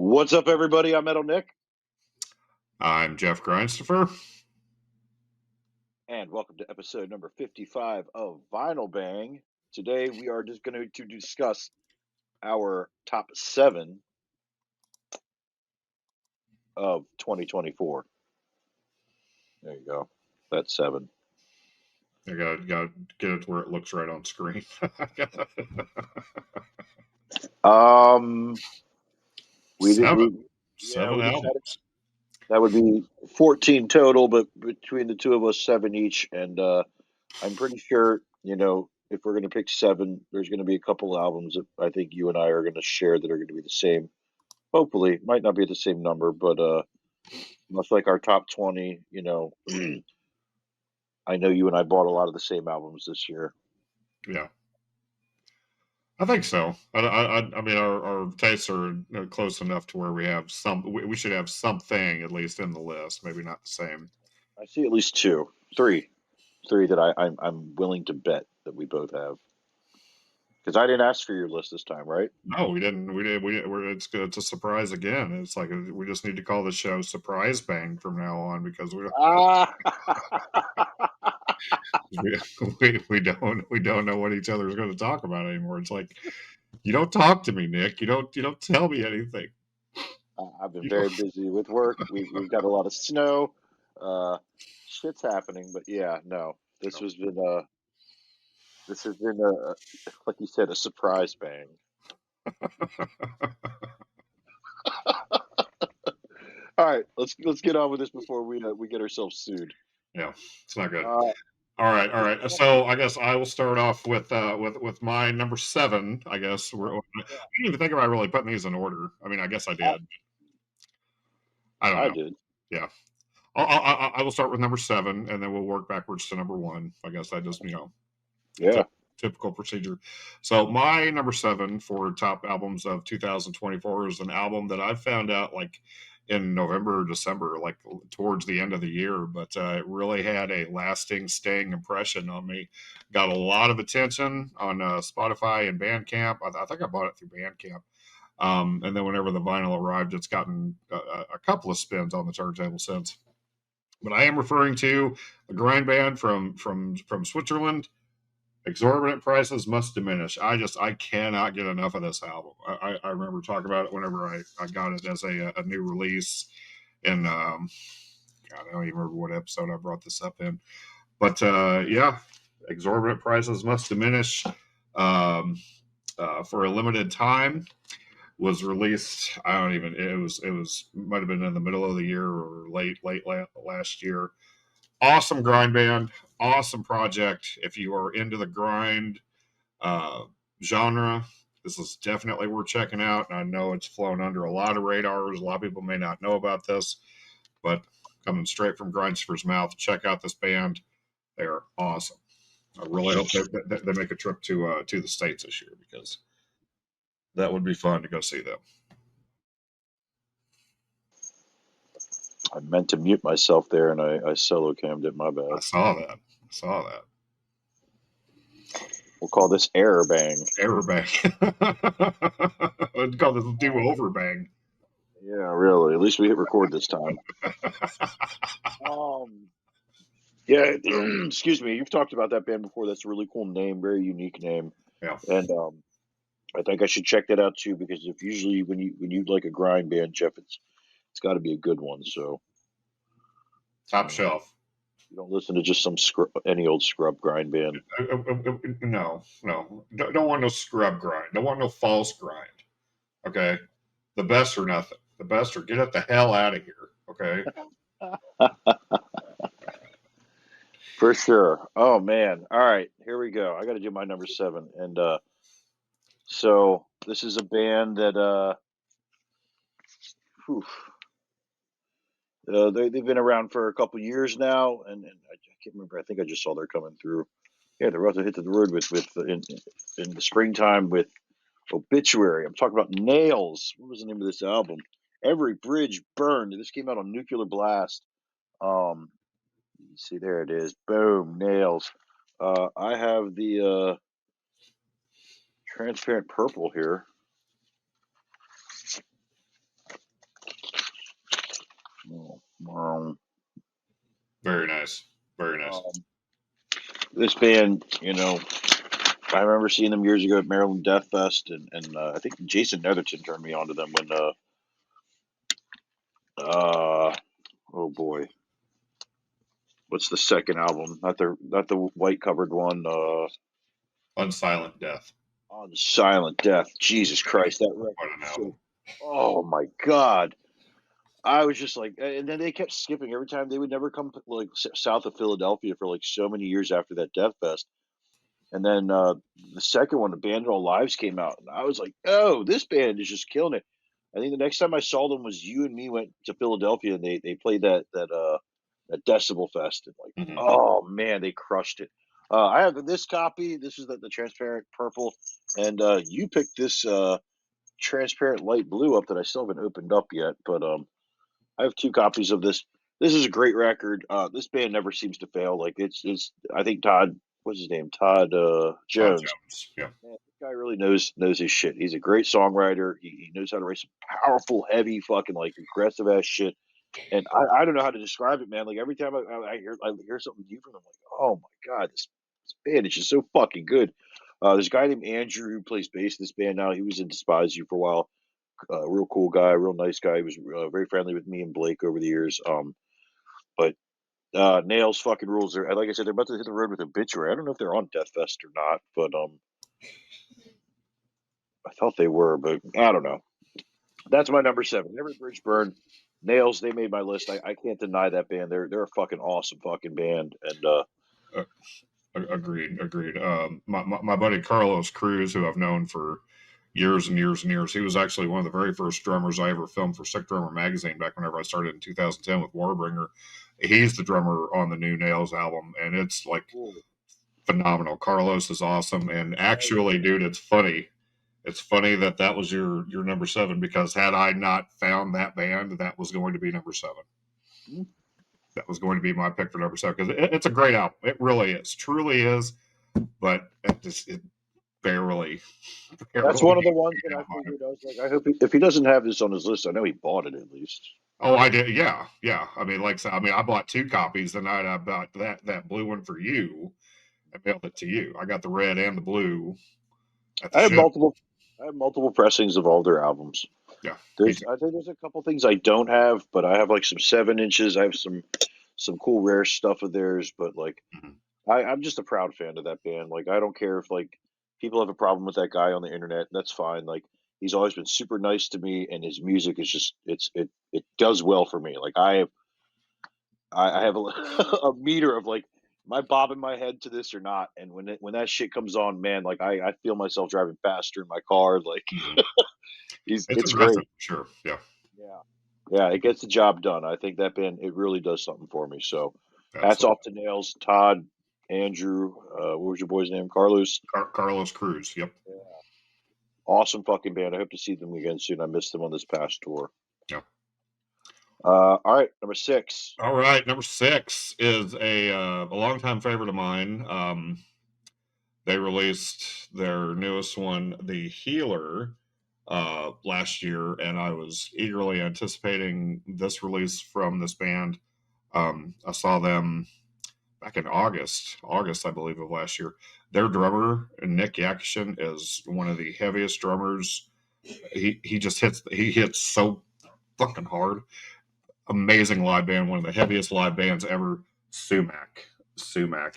What's up, everybody? I'm Metal Nick, I'm Jeff Grindstoffer. and welcome to episode number 55 of Vinyl Bang. Today, we are just going to discuss our top 7 of 2024. There you go. That's 7. I got to get it to where it looks right on screen. Um, we did, Seven. yeah, Seven we decided albums. that would be 14 total, but between the two of us, 7 each. And I'm pretty sure, if we're going to pick 7, there's going to be a couple albums that I think you and I are going to share that are going to be the same. Hopefully, might not be the same number, but much like our top 20, I know you and I bought a lot of the same albums this year. Yeah, I think so. I mean, our tastes are close enough to where we have we should have something at least in the list. Maybe not the same. I see at least 2, 3 that I'm willing to bet that we both have. Because I didn't ask for your list this time, right? No, we didn't. We did. It's a surprise again. It's like we just need to call the show "Surprise Bang" from now on because Ah, we, we don't know what each other is going to talk about anymore. It's like you don't talk to me, Nick. You don't tell me anything. I've been You very don't, busy with work. We've got a lot of snow. Uh, Shit's happening, but yeah, no. This has been like you said, a surprise bang. All right, let's get on with this before we get ourselves sued. yeah, it's not good. Uh, All right, all let's right. get on- So I guess I will start off with my number 7. I guess I yeah, didn't even think about really putting these in order. I mean, I guess I I, did. I don't I know. did. Yeah, I will start with number 7, and then we'll work backwards to number 1. I guess I just Yeah. typical procedure. So my number 7 for top albums of 2024 is an album that I found out like in November or December, like towards the end of the year, but it really had a lasting, staying impression on me. Got a lot of attention on Spotify and Bandcamp. I think I bought it through Bandcamp. And then whenever the vinyl arrived, it's gotten a couple of spins on the turntable since. But I am referring to a grind band from Switzerland. Exorbitant prices must diminish. I cannot get enough of this album. I remember talking about it whenever I got it as a new release, and God, I don't even remember what episode I brought this up in. But yeah, exorbitant prices must diminish. Um, for a limited time, was released. I don't even. It was might have been in the middle of the year or late last year. Awesome grind band, awesome project. If you are into the grind uh, genre, this is definitely worth checking out. And I know it's flown under a lot of radars. A lot of people may not know about this, but coming straight from Grindstoffer's mouth, check out this band. They are awesome. I really hope they make a trip to the States this year because that would be fun to go see them. I meant to mute myself there, and I solo cammed it. My I bad. saw that. I saw that. We'll call this error bang. Error bang. I'd call this do over bang. Yeah, really. At least we hit record this time. Um. Yeah. Excuse me. You've talked about that band before. That's a really cool name. Very unique name. Yeah. And I think I should check that out too because if usually when you like a grind band, Jeff, it's got to be a good one. So Top um, shelf. you don't listen to just some any old scrub grind band. No, no. Don't want no scrub grind. Don't want no false grind. Okay. The best or nothing. The best or get it the hell out of here. Okay. For sure. Oh man. All right, here we go. I got to do my number 7, and so this is a band that whew, they've been around for a couple years now, and I can't remember. I think I just saw they're coming through. Yeah, they're about to hit the road in the springtime with Obituary. I'm talking about Nails. What was the name of this album? Every Bridge Burned. This came out on Nuclear Blast. Um, you see, there it is. Boom, Nails. I have the Transparent Purple here. Um, Very nice. Very nice. this band, I remember seeing them years ago at Maryland Death Fest, and I think Jason Netherton turned me on to them when oh boy, what's the second album? Not the white covered one. Unsilent Death. On Silent Death. Jesus Christ, that record Quite an was so. album. Oh my God. I was just like, and then they kept skipping every time. They would never come like south of Philadelphia for like so many years after that Death Fest. And then the second one, Abandoned Lives, came out, and I was like, "Oh, this band is just killing it." I think the next time I saw them was you and me went to Philadelphia, and they played that Decibel Fest, and like, Mm-hmm. oh man, they crushed it. I have this copy. This is the transparent purple, and you picked this transparent light blue up that I still haven't opened up yet. But I have two copies of this. This is a great record. This band never seems to fail. Like it's. I think Todd, what's his name? Todd Todd Jones. Jones. Yeah. Man, this guy really knows his shit. He's a great songwriter. He knows how to write some powerful, heavy, fucking like aggressive ass shit. And I don't know how to describe it, man. Like every time I hear something new from him, I'm like, oh my God, this band is just so fucking good. There's a guy named Andrew who plays bass in this band now. He was in Despise You for a while. Real cool guy, real nice guy. He was very friendly with me and Blake over the years. But Nails fucking rules. Like I said, they're about to hit the road with Obituary. I don't know if they're on Death Fest or not, but I thought they were, but I don't know. That's my number 7. Everett Bridgeburn, Nails. They made my list. I can't deny that band. They're a fucking awesome fucking band, and Uh, agreed. My buddy Carlos Cruz, who I've known for years and years and years, he was actually one of the very first drummers I ever filmed for Sick Drummer magazine back whenever I started in 2010 with Warbringer. He's the drummer on the new Nails album, and it's like phenomenal. Carlos is awesome, and actually, dude, it's funny. It's funny that was your number 7, because had I not found that band, that was going to be number 7. That was going to be my pick for number 7, because it's a great album. It really is, truly is. But it barely. That's one of the ones that I figured. I was like, I hope if he doesn't have this on his list, I know he bought it at least. Oh, I did. Yeah. I mean, I bought 2 copies the night I bought that blue one for you. I mailed it to you. I got the red and the blue at the I have ship. multiple pressings of all their albums. Yeah. I think there's a couple things I don't have, but I have like some 7 inches. I have some cool rare stuff of theirs, but like I'm just a proud fan of that band. Like I don't care if like people have a problem with that guy on the internet. That's fine. Like he's always been super nice to me, and his music is just it does well for me. Like I have a, a meter of like, am I bobbing my head to this or not? And when that shit comes on, man, like I feel myself driving faster in my car. Like It's it's great. aggressive, sure. Yeah. Yeah. Yeah, it gets the job done. I think that band it really does something for me. So hats Absolutely. off to Nails, Todd, Andrew, what was your boy's name? Carlos. Carlos Cruz. Yep. Yeah. Awesome fucking band. I hope to see them again soon. I missed them on this past tour. Yeah. All right, number 6. All right, number 6 is a longtime favorite of mine. They released their newest one, The Healer, last year, and I was eagerly anticipating this release from this band. I saw them back in August, I believe, of last year. Their drummer, Nick Yakishin, is one of the heaviest drummers. He just hits so fucking hard. Amazing live band, one of the heaviest live bands ever. Sumac,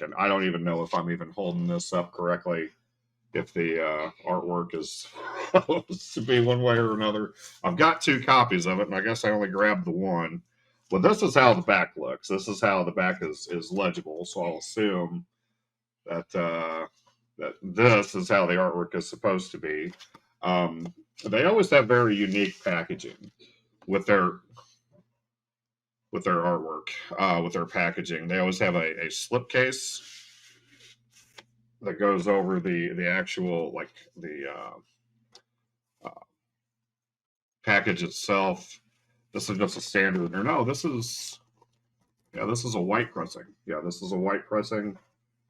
and I don't even know if I'm even holding this up correctly, if the artwork is supposed to be one way or another. I've got 2 copies of it, and I guess I only grabbed the one. But this is how the back looks. This is how the back is legible. So I'll assume that that this is how the artwork is supposed to be. They always have very unique packaging with their artwork, with their packaging. They always have a slipcase that goes over the actual, like, the package itself. This is just a standard. Or no, this is a white pressing. Yeah, this is a white pressing.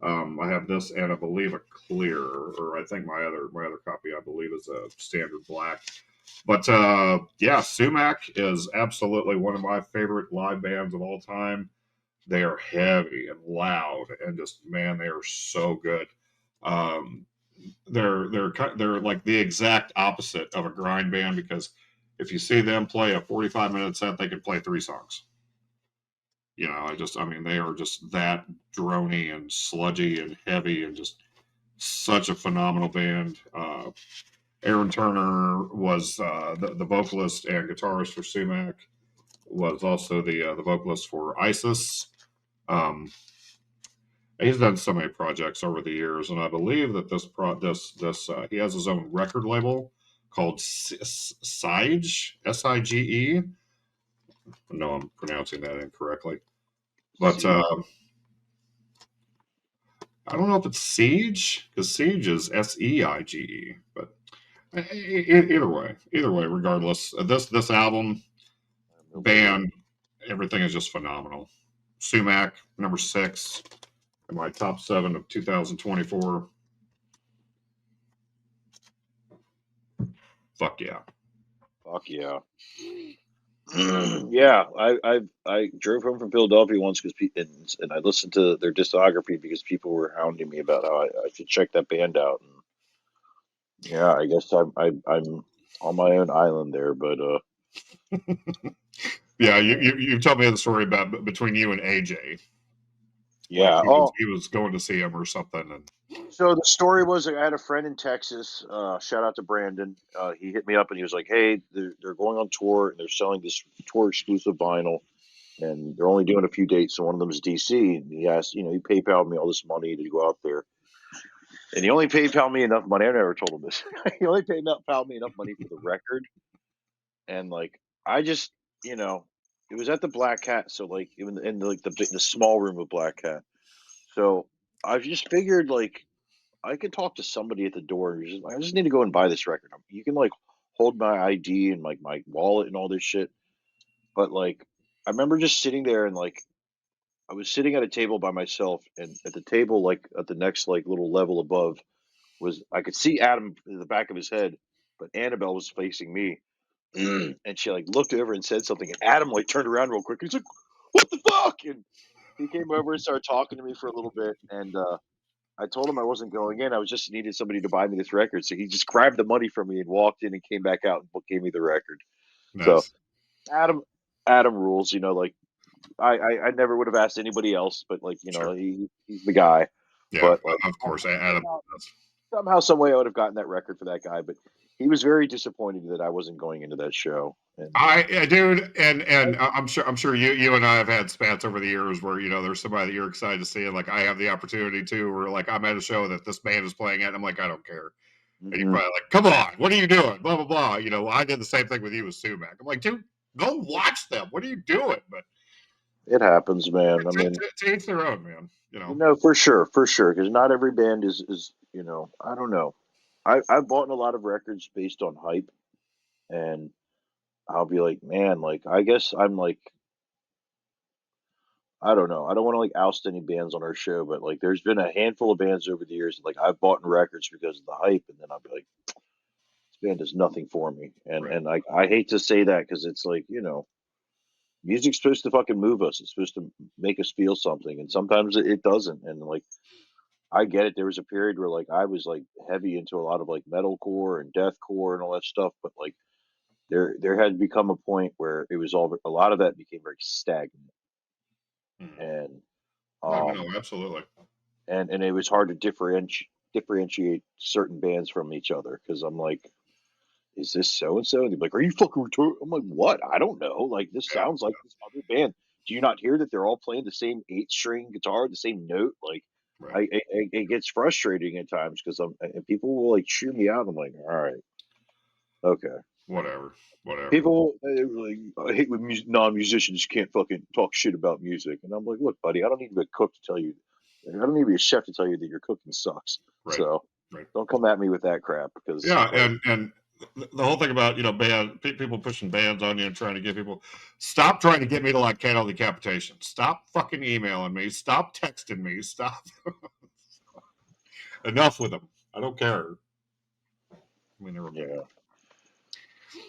I have this and I believe a clear, or I think my other copy I believe is a standard black. But yeah, Sumac is absolutely one of my favorite live bands of all time. They are heavy and loud, and just man, they are so good. Um, they're like the exact opposite of a grind band, because if you see them play a 45-minute set, they could play 3 songs. I mean, they are just that drony and sludgy and heavy, and just such a phenomenal band. Aaron Turner was the vocalist and guitarist for Sumac. Was also the vocalist for ISIS. Um, he's done so many projects over the years, and I believe that he has his own record label called Sige, Sige. I know I'm pronouncing that incorrectly, but I don't know if it's Siege, because Siege is Seige, but either way, regardless, this album, band, everything is just phenomenal. Sumac, number 6, in my top 7 of 2024. Fuck yeah. Fuck yeah. Yeah, I drove home from Philadelphia once and I listened to their discography because people were hounding me about how I should check that band out. And yeah, I guess I'm on my own island there, but Yeah, you told me the story about between you and AJ. Like yeah. he was going to see him or something, and So the story was I had a friend in Texas. Shout out to Brandon. He hit me up and he was like, "Hey, they're going on tour and they're selling this tour exclusive vinyl, and they're only doing a few dates. So one of them is DC." And he asked, he PayPal'd me all this money to go out there, and he only PayPal me enough money. I never told him this. He only PayPal me enough money for the record, and like I just, it was at the Black Cat, so like even in like the small room of Black Cat. So I just figured like I could talk to somebody at the door. I just need to go and buy this record. You can like hold my ID and like my wallet and all this shit. But like, I remember just sitting there and like, I was sitting at a table by myself, and at the table, like at the next like little level above, I could see Adam in the back of his head, but Annabelle was facing me, and she like looked over and said something, and Adam like turned around real quick. He's like, "What the fuck?" And he came over and started talking to me for a little bit, and I told him I wasn't going in. I was just needed somebody to buy me this record. So he just grabbed the money from me and walked in and came back out and gave me the record. So nice. Adam, Adam rules. Like I never would have asked anybody else, but like Sure. he's the guy. Yeah, But like of course, Adam. somehow, some way, I would have gotten that record for that guy. But he was very disappointed that I wasn't going into that show. And Dude, and I'm sure you and I have had spats over the years where there's somebody that you're excited to see, and like I have the opportunity to, or like I'm at a show that this band is playing at, and I'm like, I don't care. And you're probably like, come on, what are you doing? Blah blah blah. I did the same thing with you with Sumac. I'm like, dude, go watch them. What are you doing? But it happens, man. I mean, to each their own, man. for sure, because not every band is. I don't know. I've bought a lot of records based on hype, and I'll be like, man, like I guess I'm like, I don't know. I don't want to like oust any bands on our show, but like there's been a handful of bands over the years that, like I've bought records because of the hype, and then I'll be like, this band does nothing for me, and Right. and I hate to say that because it's like music's supposed to fucking move us. It's supposed to make us feel something, and sometimes it doesn't. And like I get it. There was a period where like I was like heavy into a lot of like metalcore and deathcore and all that stuff, but like there had become a point where it was all a lot of that became very stagnant, Mhm. and No, um absolutely. and it was hard to differentiate certain bands from each other because I'm like, is this so and so? And they're like, are you fucking retarded? I'm like, what? I don't know. Like this Yeah. sounds like this other band. Do you not hear that they're all playing the same 8-string guitar, the same note? Like, Right. it gets frustrating at times because and people will like chew me out. I'm like, all right, okay. Whatever. People like, I hate when non-musicians can't fucking talk shit about music, and I'm like, look, buddy, I don't need to be a cook to tell you. I don't need to be a chef to tell you that your cooking sucks. Right. So Right. don't come at me with that crap because Yeah, like, and the whole thing about people pushing bans on you and trying to get people, stop trying to get me to like Cattle Decapitation. Stop fucking emailing me. Stop texting me. Stop. Enough with them. I don't care. I mean, never mind. yeah.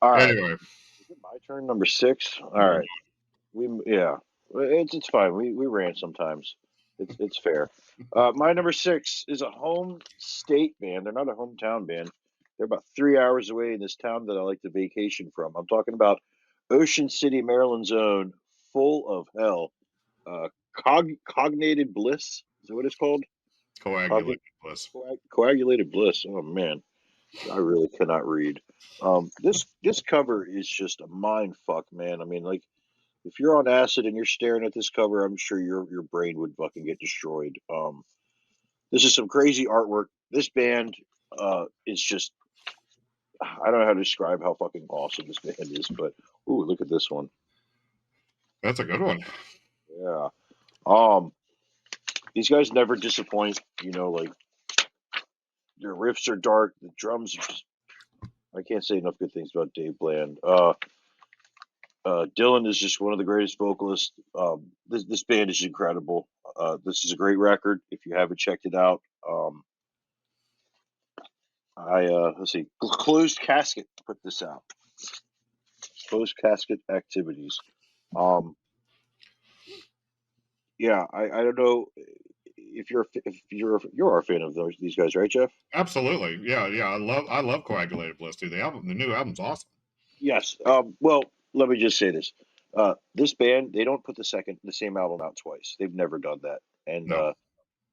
All right. Anyway, Is it my turn? Number six. All right. Yeah. It's fine. We rant sometimes. It's fair. My number six is a home state band. They're not a hometown band. They're about 3 hours away in this town that I like to vacation from. I'm talking about Ocean City, Maryland's own Full of Hell. Uh, Cognated Bliss. Is that what it's called? coagulated bliss. Coagulated Bliss. Oh man, I really cannot read. This cover is just a mind fuck, man. I mean, like, if you're on acid and you're staring at this cover, I'm sure your brain would fucking get destroyed. This is some crazy artwork. This band is just, I don't know how to describe how fucking awesome this band is, but ooh, look at this one. That's a good one. Yeah. Um, these guys never disappoint. You know, like, their riffs are dark, the drums are just, I can't say enough good things about Dave Bland. Dylan is just one of the greatest vocalists. This band is incredible. This is a great record. If you haven't checked it out, let's see. Closed Casket put this out. Closed Casket Activities. Um, yeah, I don't know if you're a fan of these guys, right, Jeff? Absolutely. Yeah, yeah. I love coagulated bliss too. The new album's awesome. Yes. Well, let me just say this. This band, they don't put the same album out twice. They've never done that. And No.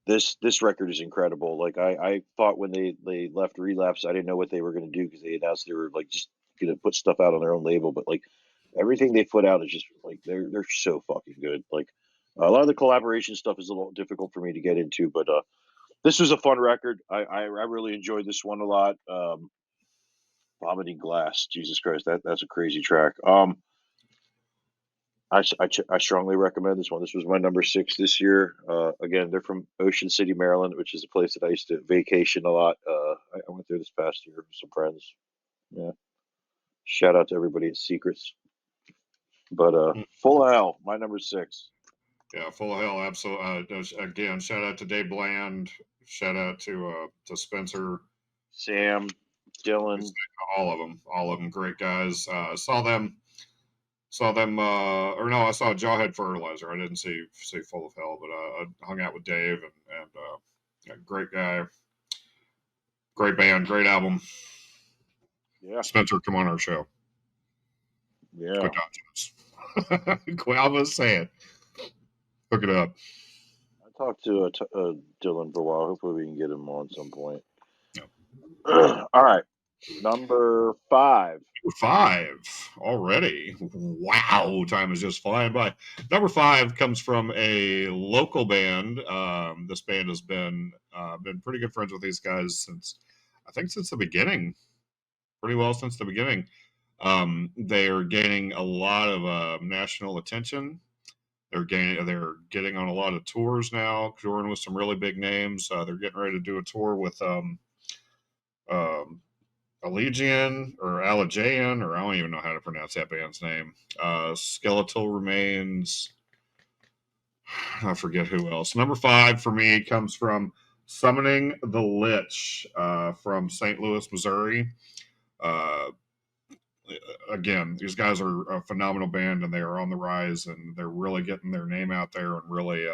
this record is incredible. Like, I thought when they left Relapse, I didn't know what they were going to do because they announced they were like just going to put stuff out on their own label. But like everything they put out is just like they're so fucking good. Like a lot of the collaboration stuff is a little difficult for me to get into, but this was a fun record. I really enjoyed this one a lot. Vomiting Glass, Jesus Christ, that's a crazy track. I strongly recommend this one. This was my number six this year. Again, they're from Ocean City, Maryland, which is a place that I used to vacation a lot. I went there this past year with some friends. Yeah, shout out to everybody at Secrets. But Full of Hell, my number six. Yeah, full of hell. Absolutely. Again, shout out to Dave Bland. Shout out to Spencer. Sam, Dylan. All of them, great guys. Saw them. Or no, I saw Jawhead Fertilizer. I didn't see Full of Hell, but I hung out with Dave and yeah, great guy, great band, great album. Yeah, Spencer, come on our show. yeah. Quit dodging. I was saying, hook it up. I talked to Dylan for a while. Hopefully, we can get him on some point. Yeah. All right, number five. Number five already. Wow, time is just flying by. Number five comes from a local band. This band has been pretty good friends with these guys since the beginning. Pretty well since the beginning. They are gaining a lot of national attention. They're getting on a lot of tours now, touring with some really big names. They're getting ready to do a tour with Allegian or Allegian, or I don't even know how to pronounce that band's name. Skeletal Remains. I forget who else. Number five for me comes from Summoning the Lich from St. Louis, Missouri. Again, these guys are a phenomenal band and they are on the rise and they're really getting their name out there and really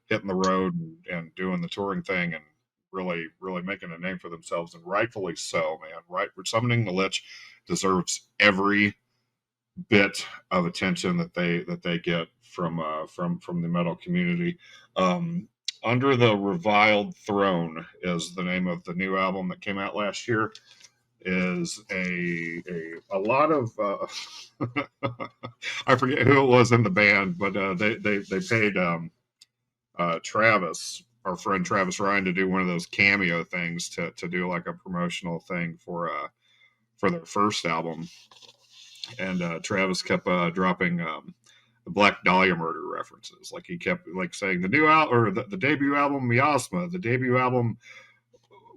hitting the road and doing the touring thing and really making a name for themselves, and rightfully so, man. Right, Summoning the Lich deserves every bit of attention that they get from the metal community. Under the Reviled Throne is the name of the new album that came out last year. Is a lot of I forget who it was in the band, but they paid Travis, our friend Travis Ryan, to do one of those cameo things to do like a promotional thing for their first album, and Travis kept dropping the Black Dahlia Murder references. Like he kept like saying the new album or the debut album Miasma, the debut album,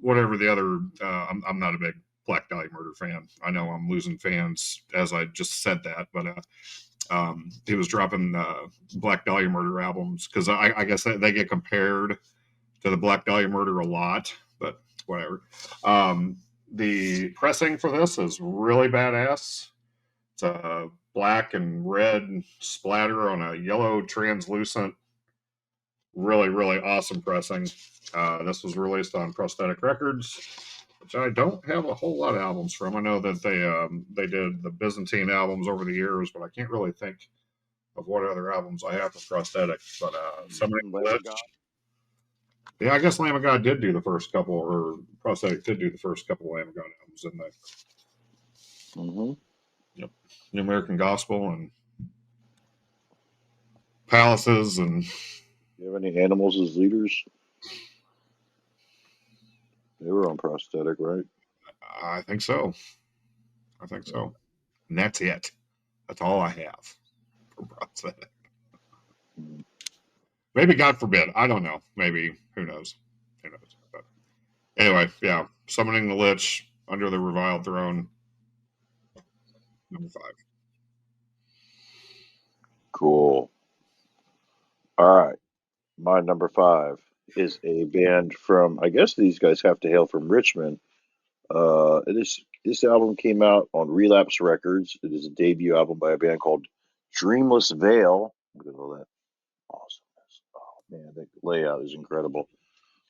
whatever the other. I'm not a big Black Dahlia Murder fan. I know I'm losing fans as I just said that, but he was dropping Black Dahlia Murder albums because I guess they get compared to the Black Dahlia Murder a lot, but whatever. The pressing for this is really badass. It's a black and red splatter on a yellow translucent, really, really awesome pressing. This was released on Prosthetic Records, which I don't have a whole lot of albums from. I know that they did the Byzantine albums over the years, but I can't really think of what other albums I have from Prosthetic. But Summoning the Lamb of God. Lich. Yeah, I guess Lamb of God did do the first couple, or Prosthetic did do the first couple Lamb of God albums, didn't they? Mm-hmm. Yep. New American Gospel and Palaces and. You have any animals as leaders? They were on Prosthetic, right? I think so. I think so. And that's it. That's all I have for Prosthetic. Mm. Maybe, God forbid, I don't know. Maybe, who knows? Who knows? But anyway, yeah. Summoning the Lich, Under the Reviled Throne, number 5. Cool. All right. My number 5 is a band from, I guess these guys have to hail from Richmond. This album came out on Relapse Records. It is a debut album by a band called Dreamless Veil. Look at all that awesomeness. Oh man, the layout is incredible.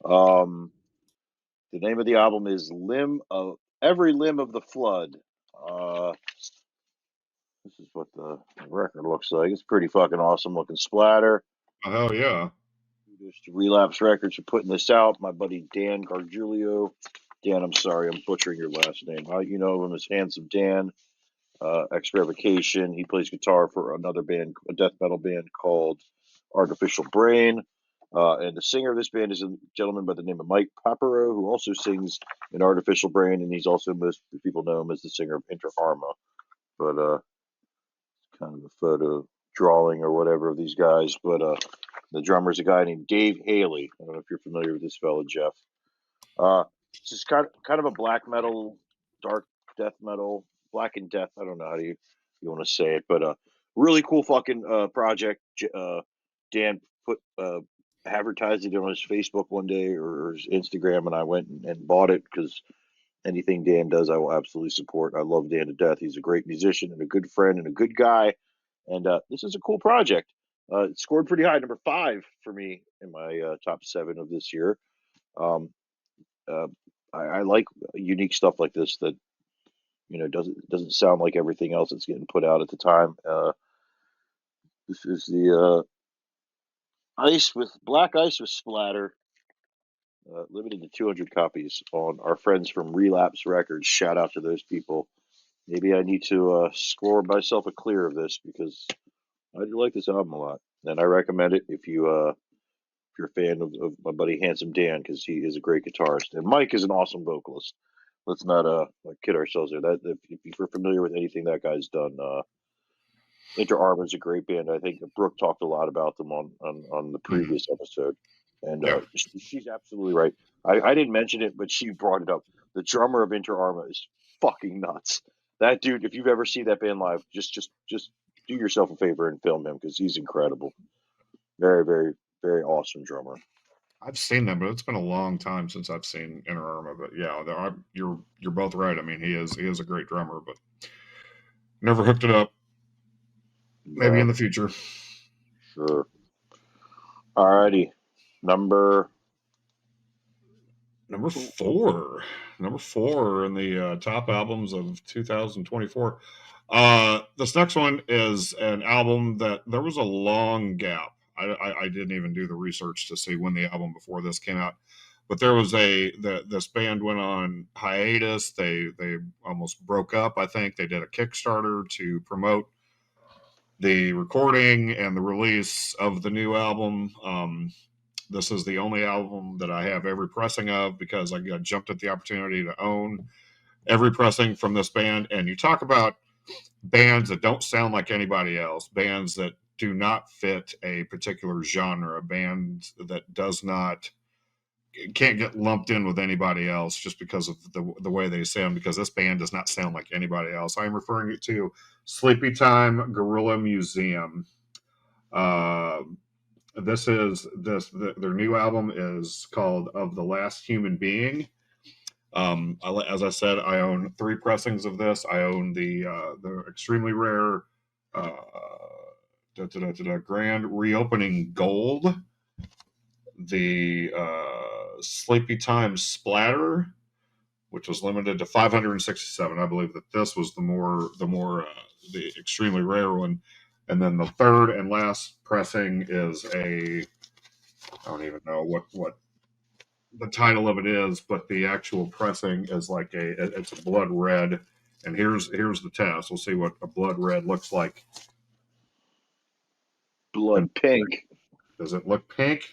The name of the album is Every Limb of the Flood. This is what the record looks like. It's pretty fucking awesome looking splatter. Oh, hell yeah. Just Relapse Records for putting this out. My buddy Dan Gargiulio. Dan, I'm sorry, I'm butchering your last name. You know him as Handsome Dan, ex Revocation. He plays guitar for another band, a death metal band called Artificial Brain. And the singer of this band is a gentleman by the name of Mike Papero, who also sings in Artificial Brain, and he's also, most people know him as the singer of Inter Arma. But kind of a photo drawing or whatever of these guys. But the drummer's a guy named Dave Haley. I don't know if you're familiar with this fellow, Jeff. It's just kind of a black metal, dark death metal, black and death. I don't know how you want to say it, but really cool fucking project. Dan put advertised it on his Facebook one day or his Instagram, and I went and bought it because anything Dan does, I will absolutely support. I love Dan to death. He's a great musician and a good friend and a good guy. And this is a cool project. It scored pretty high, number 5 for me in my top 7 of this year. Um, uh, I like unique stuff like this that doesn't sound like everything else that's getting put out at the time. This is the Black Ice with Splatter, limited to 200 copies on our friends from Relapse Records. Shout out to those people. Maybe I need to score myself a clear of this because I do like this album a lot, and I recommend it if you're a fan of my buddy Handsome Dan, because he is a great guitarist, and Mike is an awesome vocalist. Let's not kid ourselves there. That if you're familiar with anything that guy's done, Inter Arma is a great band. I think Brooke talked a lot about them on the previous episode, and Yeah. she's absolutely right. I didn't mention it, but she brought it up. The drummer of Inter Arma is fucking nuts. That dude, if you've ever seen that band live, just do yourself a favor and film him because he's incredible. Very, very, very awesome drummer. I've seen them, but it's been a long time since I've seen Inter Arma. But yeah, you're both right. I mean, he is a great drummer, but never hooked it up. Maybe in the future. Sure. Alrighty. Number 4. Number 4 in the top albums of 2024. This next one is an album that there was a long gap. I didn't even do the research to see when the album before this came out, but there was this band went on hiatus. They almost broke up. I think they did a Kickstarter to promote the recording and the release of the new album. This is the only album that I have every pressing of because I got jumped at the opportunity to own every pressing from this band. And you talk about bands that don't sound like anybody else, bands that do not fit a particular genre, a band that can't get lumped in with anybody else just because of the way they sound, because this band does not sound like anybody else. I'm referring to Sleepy Time Gorilla Museum. Their new album is called Of the Last Human Being. As I said, I own 3 pressings of this. I own the extremely rare uh, Grand Reopening Gold, the Sleepy Time Splatter, which was limited to 567. I believe that this was the extremely rare one, and then the third and last pressing is I don't even know what the title of it is, but the actual pressing is like it's a blood red. And here's the test. We'll see what a blood red looks like. Blood pink. Does it look pink?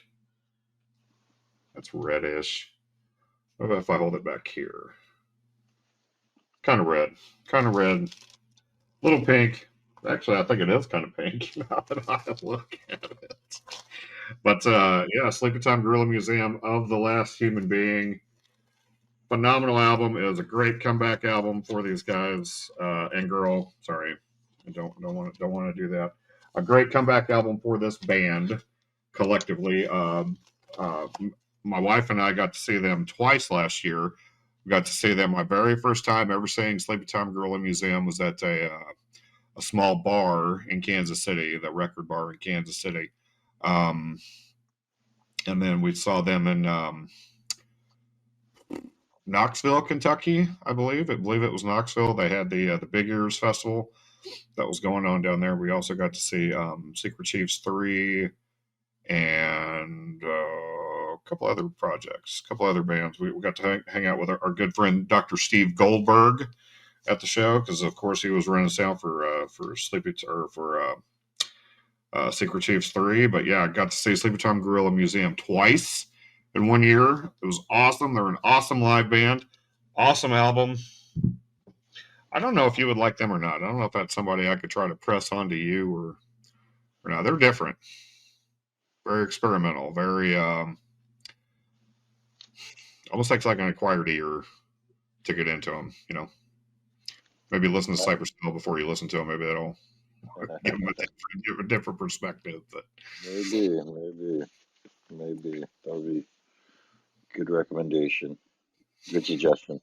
That's reddish. What about if I hold it back here? Kind of red. Kind of red. Little pink. Actually, I think it is kind of pink now that I look at it. But yeah, Sleepy Time Gorilla Museum of the Last Human Being. Phenomenal album. It was a great comeback album for these guys and girl. Sorry, I don't want to do that. A great comeback album for this band collectively. My wife and I got to see them twice last year. We got to see them. My very first time ever seeing Sleepy Time Gorilla Museum was at a small bar in Kansas City, the Record Bar in Kansas City. And then we saw them in Knoxville, Kentucky, I believe. I believe it was Knoxville. They had the Big Ears Festival that was going on down there. We also got to see Secret Chiefs 3 and a couple other projects, a couple other bands. We got to hang out with our good friend Dr. Steve Goldberg at the show because, of course, he was running sound for Secret Chiefs 3. But yeah, I got to see Sleepy Time Gorilla Museum twice in 1 year. It was awesome. They're an awesome live band, awesome album. I don't know if you would like them or not. I don't know if that's somebody I could try to press onto you or not. They're different, very experimental, very almost like an acquired ear to get into them. You know, maybe listen to Cypress Hill before you listen to them. Maybe that'll give them a different perspective. But Maybe. That would be a good recommendation. Good suggestion.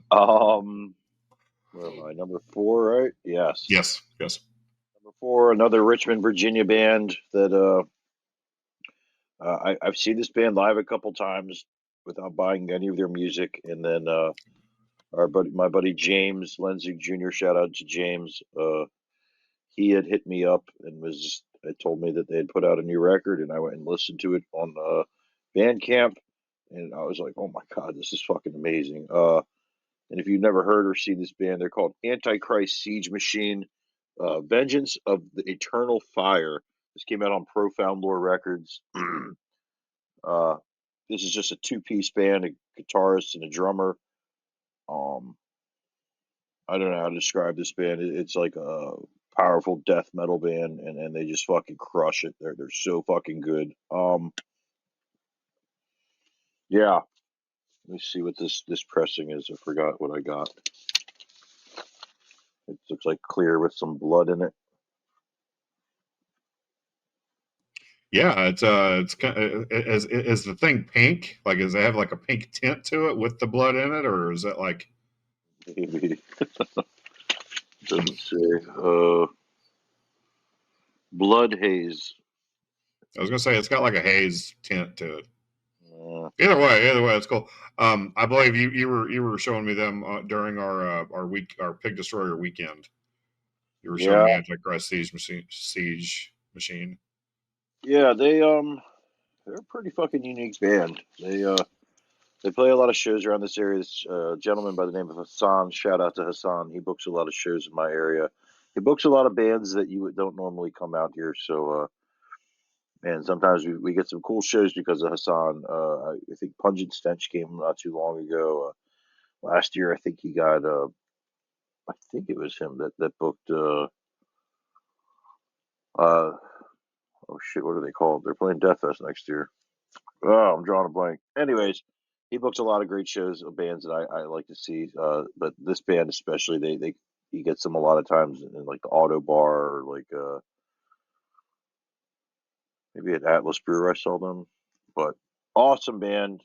Where am I? Number 4, right? Yes. Yes. Number 4, another Richmond, Virginia band that I've seen this band live a couple times without buying any of their music, and then my buddy James Lenzig Jr. Shout out to James. He had hit me up and had told me that they had put out a new record, and I went and listened to it on Bandcamp, and I was like, oh my god, this is fucking amazing. And if you've never heard or seen this band, they're called Antichrist Siege Machine, Vengeance of the Eternal Fire. This came out on Profound Lore Records. This is just a 2-piece band, a guitarist and a drummer. I don't know how to describe this band. It's like a powerful death metal band, and they just fucking crush it. They're so fucking good. Yeah. Let me see what this pressing is. I forgot what I got. It looks like clear with some blood in it. Yeah, it's kind of, is the thing pink? Like, does it have like a pink tint to it with the blood in it, or is it like? Maybe. Doesn't say. Blood haze. I was gonna say it's got like a haze tint to it. Uh, Either way, it's cool. I believe you were showing me them during our Pig Destroyer weekend. You were showing yeah, me Antichrist Siege Machine. yeah. They're a pretty fucking unique band. They play a lot of shows around this area. This gentleman by the name of Hassan, shout out to Hassan. He books a lot of shows in my area. He books a lot of bands that don't normally come out here. So, man, sometimes we get some cool shows because of Hassan. I think Pungent Stench came not too long ago. Last year, I think he got. I think it was him that booked. Oh shit, what are they called? They're playing Death Fest next year. Oh, I'm drawing a blank. Anyways, he books a lot of great shows of bands that I like to see. But this band especially, he gets them a lot of times in like the Auto Bar or like maybe at Atlas Brewer I saw them. But awesome band.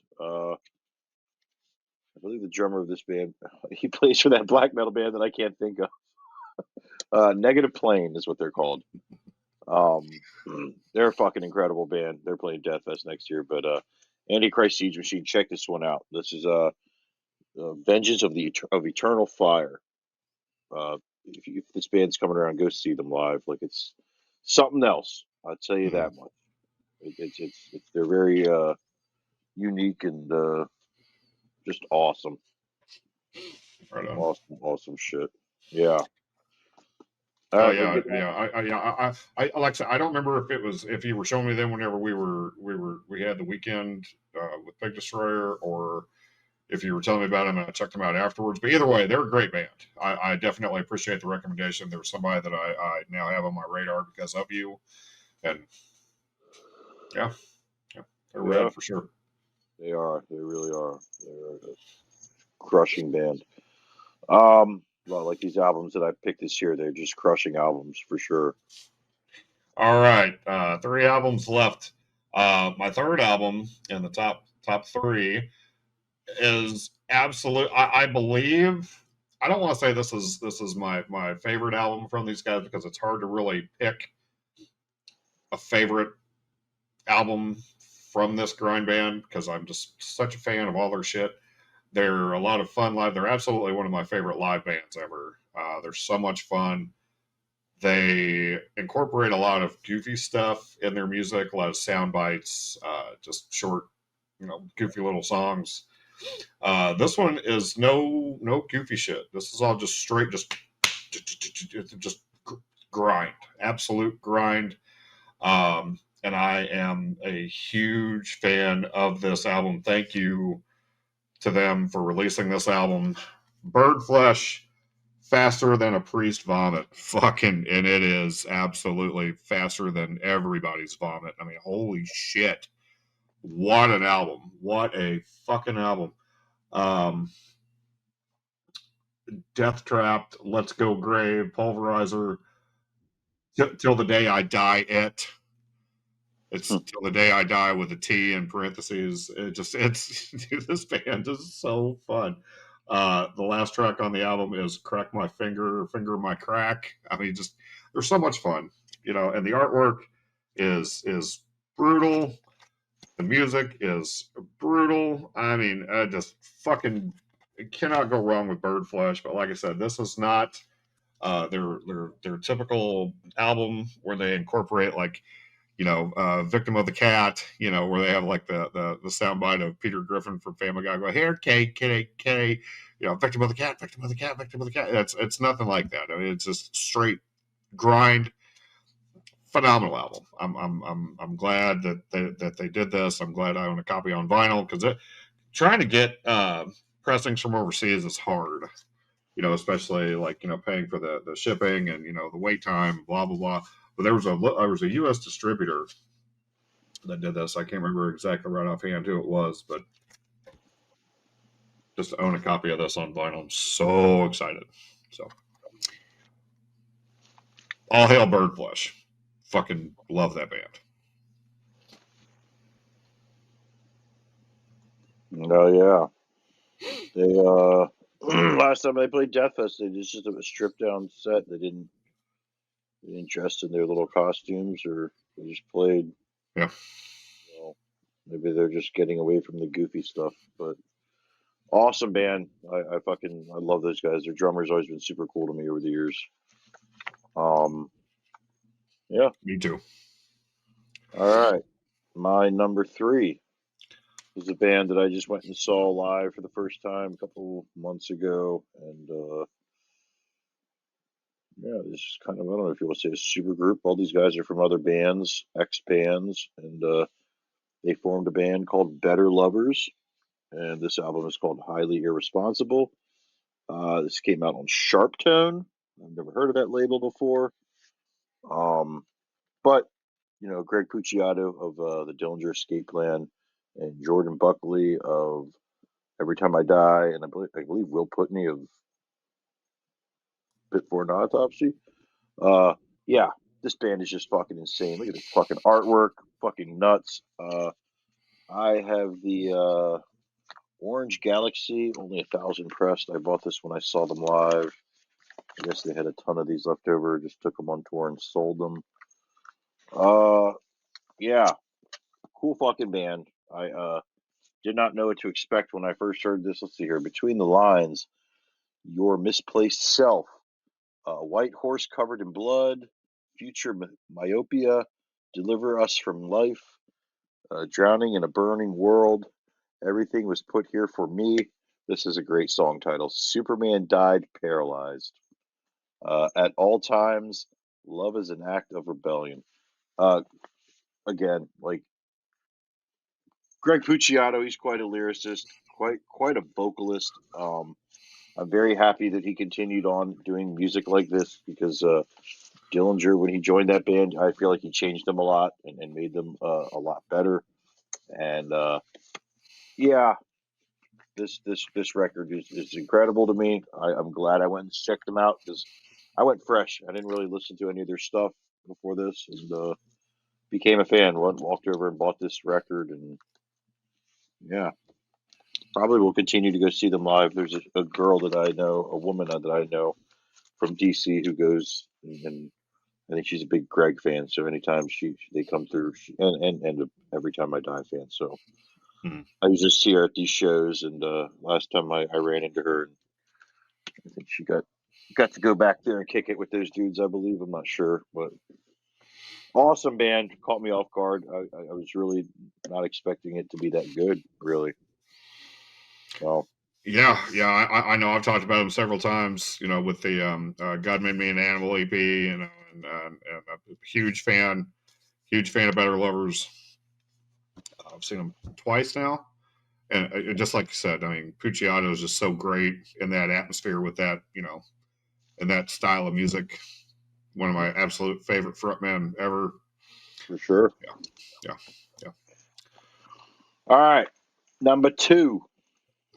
I believe the drummer of this band, he plays for that black metal band that I can't think of. Negative Plane is what they're called. Um, they're a fucking incredible band. They're playing Deathfest next year. But Antichrist Siege Machine, check this one out. This is Vengeance of Eternal Fire. If this band's coming around, go see them live. Like, it's something else. I'll tell you that much. It's they're very unique and just awesome. Right on. Awesome shit. Yeah. All Oh right, we'll yeah, get that. yeah. I like I said, I don't remember if you were showing me them whenever we had the weekend with Big Destroyer, or if you were telling me about them and I checked them out afterwards. But either way, they're a great band. I definitely appreciate the recommendation. There was somebody that I now have on my radar because of you, and yeah, they're rad for sure. They are. They really are. They're a crushing band. Well, like these albums that I picked this year, they're just crushing albums for sure. All right, 3 albums left. My third album in the top 3 is absolute. I believe. I don't want to say this is my favorite album from these guys because it's hard to really pick a favorite album from this grind band because I'm just such a fan of all their shit. They're a lot of fun live. They're absolutely one of my favorite live bands ever. They're so much fun. They incorporate a lot of goofy stuff in their music, a lot of sound bites, just short, goofy little songs. This one is no goofy shit. This is all just straight, just grind, absolute grind. And I am a huge fan of this album. Thank you to them for releasing this album. Birdflesh, faster than a priest vomit. Fucking, and it is absolutely faster than everybody's vomit. I mean, holy shit. What an album. What a fucking album. Death Trapped, Let's Go Grave, Pulverizer, Till the Day I Die It. It's Till the Day I Die with a T in parentheses. Dude, this band is so fun. The last track on the album is Crack My Finger, Finger My Crack. I mean, just, they're so much fun, and the artwork is brutal. The music is brutal. I mean, just fucking cannot go wrong with Birdflesh. But like I said, this is not their typical album where they incorporate like Victim of the Cat, where they have like the soundbite of Peter Griffin from Family Guy go, here, kitty, Victim of the Cat, Victim of the Cat, Victim of the Cat. It's nothing like that. I mean, it's just straight grind. Phenomenal album. I'm glad that they did this. I'm glad I own a copy on vinyl because trying to get pressings from overseas is hard. Especially like paying for the shipping and the wait time, blah blah blah. But there was a U.S. distributor that did this. I can't remember exactly right offhand who it was, but just to own a copy of this on vinyl, I'm so excited. So, all hail Birdflesh. Fucking love that band. Oh yeah, they last time they played Deathfest, they just a stripped down set. They didn't dress in their little costumes, or they just played. Yeah. Maybe they're just getting away from the goofy stuff, but awesome band. I love those guys. Their drummer's always been super cool to me over the years. Yeah. Me too. All right. My number 3 is a band that I just went and saw live for the first time a couple months ago, and yeah, this is kind of, I don't know if you want to say a super group. All these guys are from other bands, ex bands, and they formed a band called Better Lovers, and this album is called Highly Irresponsible. This came out on Sharptone. I've never heard of that label before. But Greg Puciato of the Dillinger Escape Plan, and Jordan Buckley of Every Time I Die, and I believe Will Putney of Bit for an Autopsy. Yeah, this band is just fucking insane. Look at this fucking artwork, fucking nuts. I have the Orange Galaxy, only 1,000 pressed. I bought this when I saw them live. I guess they had a ton of these left over. Just took them on tour and sold them. Yeah, cool fucking band. I did not know what to expect when I first heard this. Let's see here. Between the Lines, Your Misplaced Self, White Horse Covered in Blood, Future Myopia, Deliver Us from Life, Drowning in a Burning World, Everything Was Put Here for Me. This is a great song title. Superman Died Paralyzed. At All Times, Love is an Act of Rebellion. Again, like Greg Puciato, he's quite a lyricist, quite a vocalist. I'm very happy that he continued on doing music like this because Dillinger, when he joined that band, I feel like he changed them a lot and made them a lot better. And yeah, this record is incredible to me. I'm glad I went and checked them out because I went fresh. I didn't really listen to any of their stuff before this, and became a fan. Walked over and bought this record, and yeah, probably will continue to go see them live. There's a girl that I know, a woman that I know from DC who goes, and I think she's a big Greg fan. So anytime they come through, and every time I Die fan. So I usually see her at these shows, and last time I ran into her, and I think she got to go back there and kick it with those dudes. I believe, I'm not sure, but awesome band. Caught me off guard. I was really not expecting it to be that good, really. Well, Yeah, I know. I've talked about them several times. You know, with the God Made Me an Animal EP. You know, and I'm a huge fan of Better Lovers. I've seen them twice now, and just like you said, I mean, Puciato is just so great in that atmosphere with that, you know, and that style of music. One of my absolute favorite frontmen ever. for sure. Yeah. All right, number 2.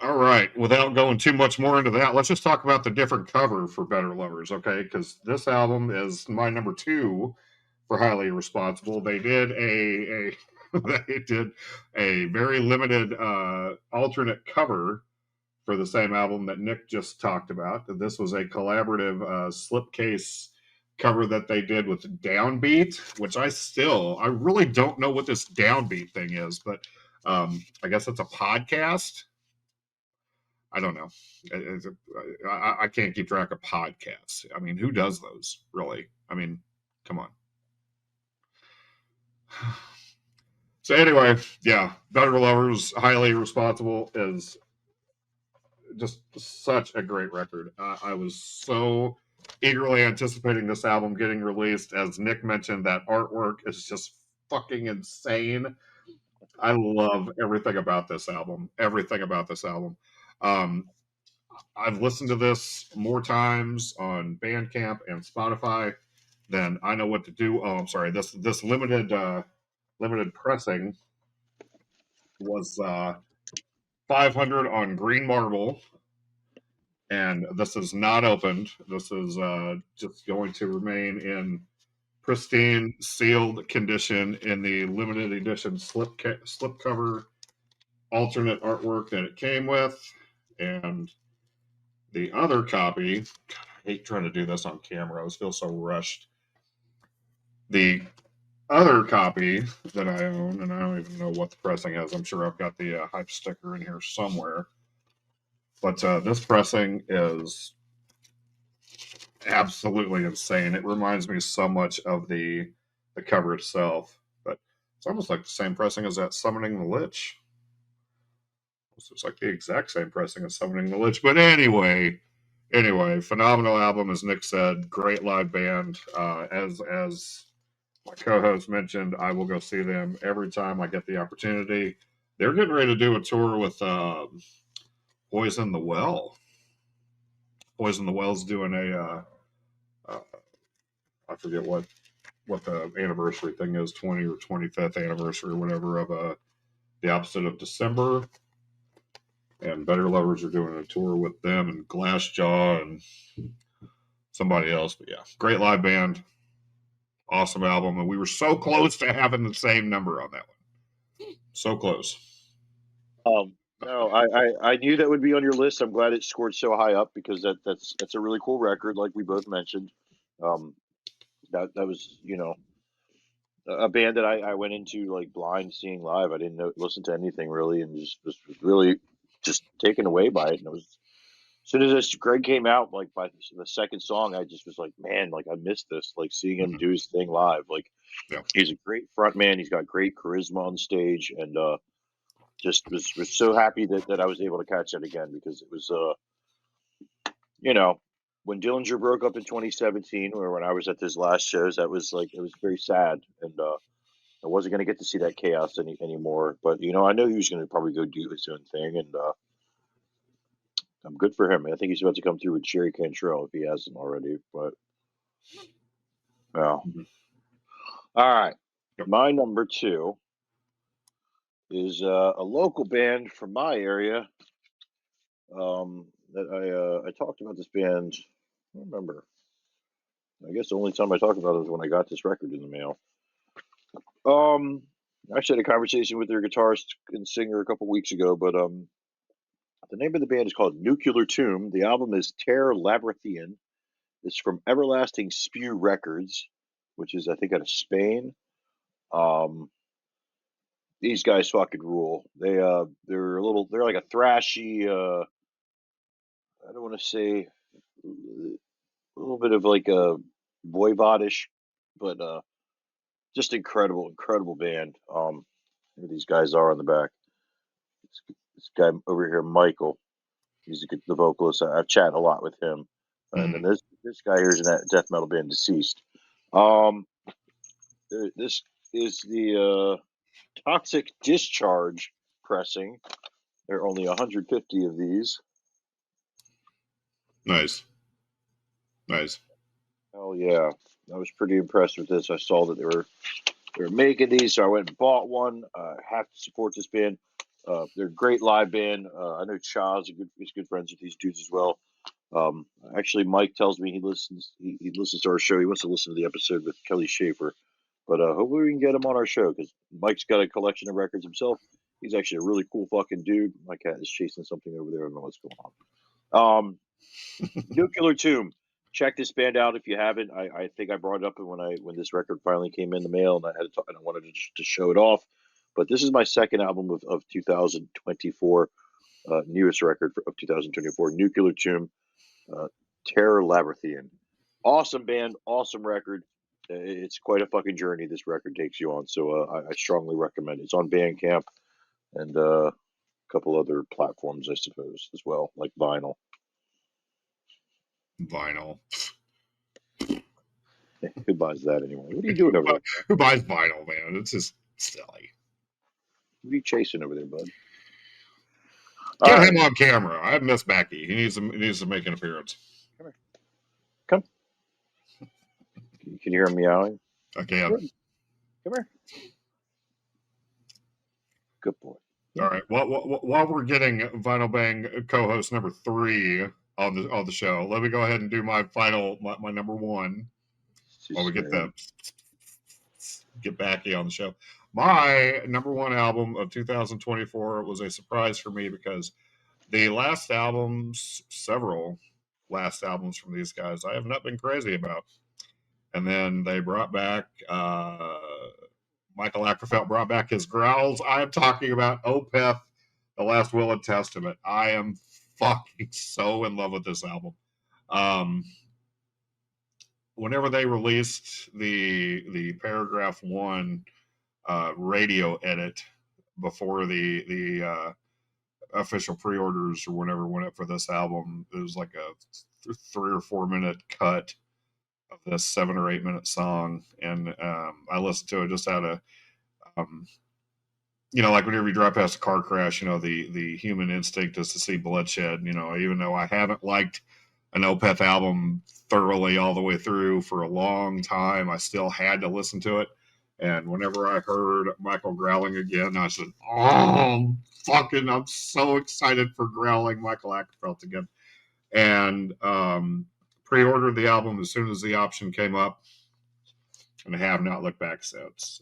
All right. Without going too much more into that, let's just talk about the different cover for Better Lovers, okay? Because this album is my number 2 for Highly Irresponsible. They did they did a very limited alternate cover for the same album that Nick just talked about. This was a collaborative slipcase cover that they did with Downbeat, which I really don't know what this Downbeat thing is, but I guess it's a podcast. I don't know. I can't keep track of podcasts. I mean, who does those, really? I mean, come on. So anyway, yeah, Better Lovers, Highly Irresponsible is just such a great record. I was so eagerly anticipating this album getting released. As Nick mentioned, that artwork is just fucking insane. I love everything about this album. Everything about this album. I've listened to this more times on Bandcamp and Spotify than I Know What to Do. Oh, I'm sorry. This limited pressing was 500 on green marble, and this is not opened. This is just going to remain in pristine sealed condition in the limited edition slipcover alternate artwork that it came with, and the other copy. God, I hate trying to do this on camera. I always feel so rushed. The other copy that I own, and I don't even know what the pressing is. I'm sure I've got the hype sticker in here somewhere. But this pressing is absolutely insane. It reminds me so much of the cover itself, but it's almost like the same pressing as that Summoning the Lich. It's like the exact same pressing as Summoning the Lich. But anyway, phenomenal album, as Nick said. Great live band. As my co-host mentioned, I will go see them every time I get the opportunity. They're getting ready to do a tour with Poison the Well. Poison the Well's doing I forget what the anniversary thing is, 20 or 25th anniversary or whatever of the opposite of December. And Better Lovers are doing a tour with them and Glassjaw and somebody else. But yeah, great live band. Awesome album. And we were so close to having the same number on that one. So close. No, I knew that would be on your list. I'm glad it scored so high up because that's a really cool record, like we both mentioned. Um, that was a band that I went into like blind seeing live. I didn't listen to anything really, and just was really just taken away by it. And it was as soon as this Greg came out, like by the second song, I just was like, man, like I missed this. Like seeing him Mhm. do his thing live. Like Yeah. he's a great front man. He's got great charisma on stage, and just was so happy that I was able to catch that again because it was you know when Dillinger broke up in 2017 or when I was at his last shows, that was like it was very sad, and I wasn't going to get to see that chaos anymore. But I know he was going to probably go do his own thing, and I'm good for him. I think he's about to come through with Jerry Cantrell if he hasn't already. But well, Mhm. all right. Yep. My number two is a local band from my area. That I talked about this band. I don't remember. I guess the only time I talked about it was when I got this record in the mail. I actually had a conversation with their guitarist and singer a couple weeks ago, but the name of the band is called Nuclear Tomb. The album is Terror Labyrinthian. It's from Everlasting Spew Records, which is I think out of Spain. Um, these guys fucking rule. They're like a thrashy. I don't want to say a little bit of like a voivodish, but just incredible band. Here these guys are on the back. This guy over here, Michael. He's the vocalist. I've chatted a lot with him, and then Mhm. this guy here is in that death metal band, Deceased. Um, this is the Toxic Discharge pressing. There are only 150 of these. Nice. Nice. Hell yeah, I was pretty impressed with this. I saw that they were making these, so I went and bought one. I have to support this band. They're a great live band. I know Chaz he's good friends with these dudes as well. Actually, Mike tells me he listens to our show. He wants to listen to the episode with Kelly Schaefer, but hopefully we can get him on our show because Mike's got a collection of records himself. He's actually a really cool fucking dude. My cat is chasing something over there. I don't know what's going on. Nuclear Tomb. Check this band out if you haven't. I think I brought it up when this record finally came in the mail, and and I wanted to show it off. But this is my second album of 2024, newest record of 2024, Nuclear Tomb, uh, Terror Labyrinthian. Awesome band, awesome record. It's quite a fucking journey this record takes you on, so I strongly recommend it. It's on Bandcamp and a couple other platforms, I suppose, as well, like vinyl. Vinyl. Who buys that anymore? What are you doing over there, man? Who buys vinyl, man? It's just silly. What are you chasing over there, bud? All Get him right, on camera. I miss Mackie. He needs to make an appearance. come here. Come. Can you hear him meowing? I can. Good. Come here. Good boy. All right. While we're getting Vinyl Bang co-host number 3 on the show, let me go ahead and do my number 1 while we get Mackie on the show. My number 1 album of 2024 was a surprise for me because the several last albums from these guys, I have not been crazy about. And then they brought back Michael Ackerfeld brought back his growls. I am talking about Opeth, The Last Will and Testament. I am fucking so in love with this album. Whenever they released the Paragraph 1 radio edit before the official pre-orders or whatever went up for this album, it was like a 3 or 4 minute cut of this 7 or 8 minute song, and I listened to it just out of like whenever you drive past a car crash, the human instinct is to see bloodshed. Even though I haven't liked an Opeth album thoroughly all the way through for a long time, I still had to listen to it. And whenever I heard Michael growling again, I said, "Oh, I'm so excited for growling Michael Ackerfeld again." And pre-ordered the album as soon as the option came up, and I have not looked back since.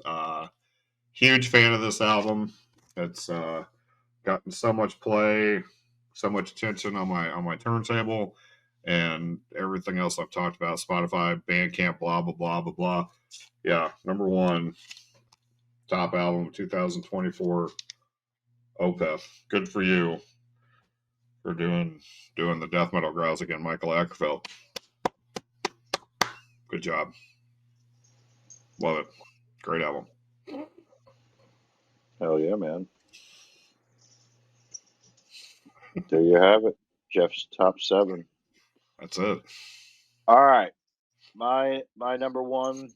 Huge fan of this album. It's got gotten so much play, so much attention on my turntable, and everything else I've talked about, Spotify, Bandcamp, blah blah blah blah blah. Yeah, number one top album 2024, Opeth. Good for you for doing the death metal growls again, Michael Ackerfeld. Good job. Love it. Great album. Hell yeah, man. There you have it. Jeff's top 7. That's it. All right. My number 1,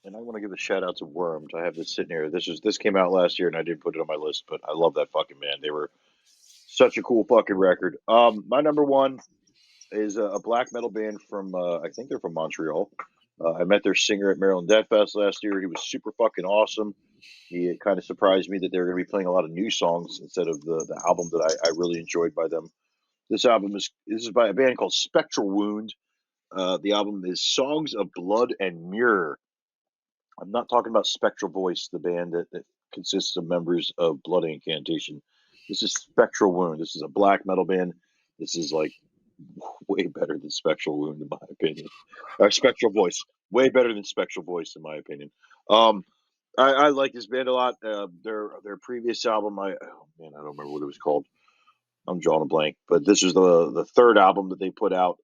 and I want to give a shout out to Wormed. I have this sitting here. This came out last year, and I didn't put it on my list, but I love that fucking band. They were such a cool fucking record. My number 1 is a black metal band from I think they're from Montreal. I met their singer at Maryland Death Fest last year. He was super fucking awesome. He kind of surprised me that they're going to be playing a lot of new songs instead of the album that I really enjoyed by them. This is by a band called Spectral Wound. The album is Songs of Blood and Mirror. I'm not talking about Spectral Voice, the band that consists of members of Blood Incantation. This is Spectral Wound. This is a black metal band. This is like way better than Spectral Wound, in my opinion. Or Spectral Voice, way better than Spectral Voice, in my opinion. I like this band a lot. Their previous album, I don't remember what it was called. I'm drawing a blank, but this is the third album that they put out.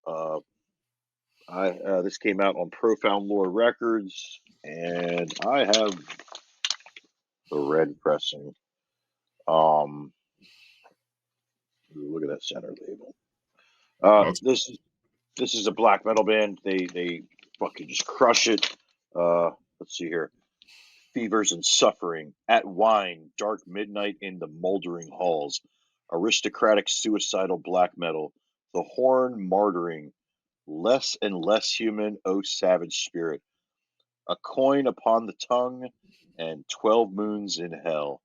This came out on Profound Lore Records, and I have the red pressing. Look at that center label. This is a black metal band. They fucking just crush it. Let's see here. Fevers and Suffering, At Wine, Dark Midnight in the Moldering Halls, Aristocratic Suicidal Black Metal, The Horn Martyring, Less and Less Human, O Savage Spirit, A Coin Upon the Tongue, and 12 Moons in Hell.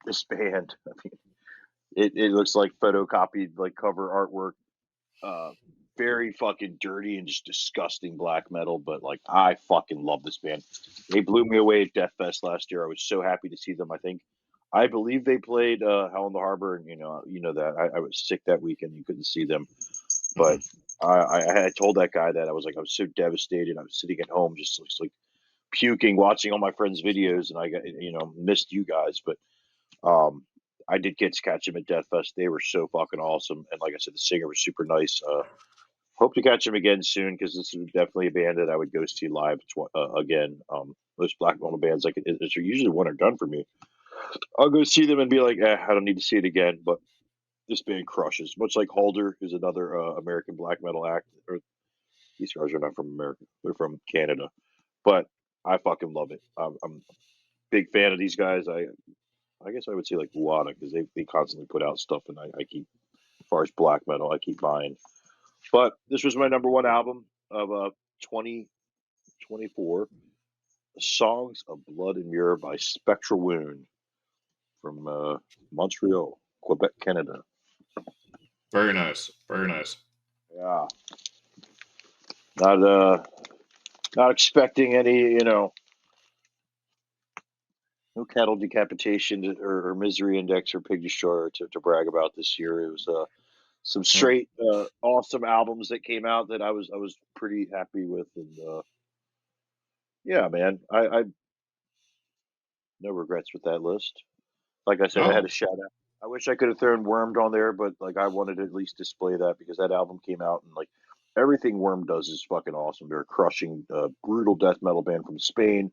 This band, I mean, it looks like photocopied like cover artwork. Very fucking dirty and just disgusting black metal, but like I fucking love this band. They blew me away at Death Fest last year. I was so happy to see them. I believe they played Hell in the Harbor, and you know that I was sick that weekend. You couldn't see them, but I told that guy that I was so devastated. I was sitting at home just like puking, watching all my friends' videos, and I got missed you guys, but I did get to catch them at Death Fest. They were so fucking awesome, and like I said, the singer was super nice. Hope to catch him again soon because this is definitely a band that I would go see live again. Most black metal bands, it's usually one or done for me. I'll go see them and be like, I don't need to see it again. But this band crushes, much like Halder, who's another American black metal act. Or these guys are not from America; they're from Canada. But I fucking love it. I'm a big fan of these guys. I guess I would say like Wada because they constantly put out stuff, and I keep, as far as black metal, I keep buying. But this was my number 1 album of 2024, Songs of Blood and Mirror by Spectral Wound from Montreal, Quebec, Canada. Very nice. Very nice. Yeah. Not expecting any, no cattle decapitation or misery index or pig destroyer to brag about this year. It was some straight awesome albums that came out that I was pretty happy with, and yeah, man, I no regrets with that list. Like I said, I had a shout out. I wish I could have thrown Wormed on there, but like I wanted to at least display that because that album came out, and like everything Wormed does is fucking awesome. They're a crushing, brutal death metal band from Spain.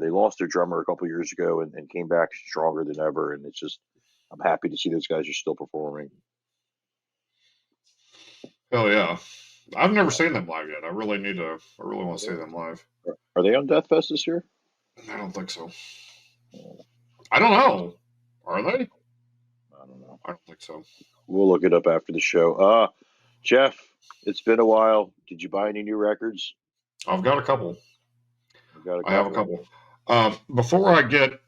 They lost their drummer a couple years ago and came back stronger than ever, and it's just I'm happy to see those guys are still performing. Hell yeah. I've never seen them live yet. I really want to see them live. Are they on Death Fest this year? I don't think so. I don't know. Are they? I don't know. I don't think so. We'll look it up after the show. Jeff, it's been a while. Did you buy any new records? I've got a couple. I have a couple. Before I get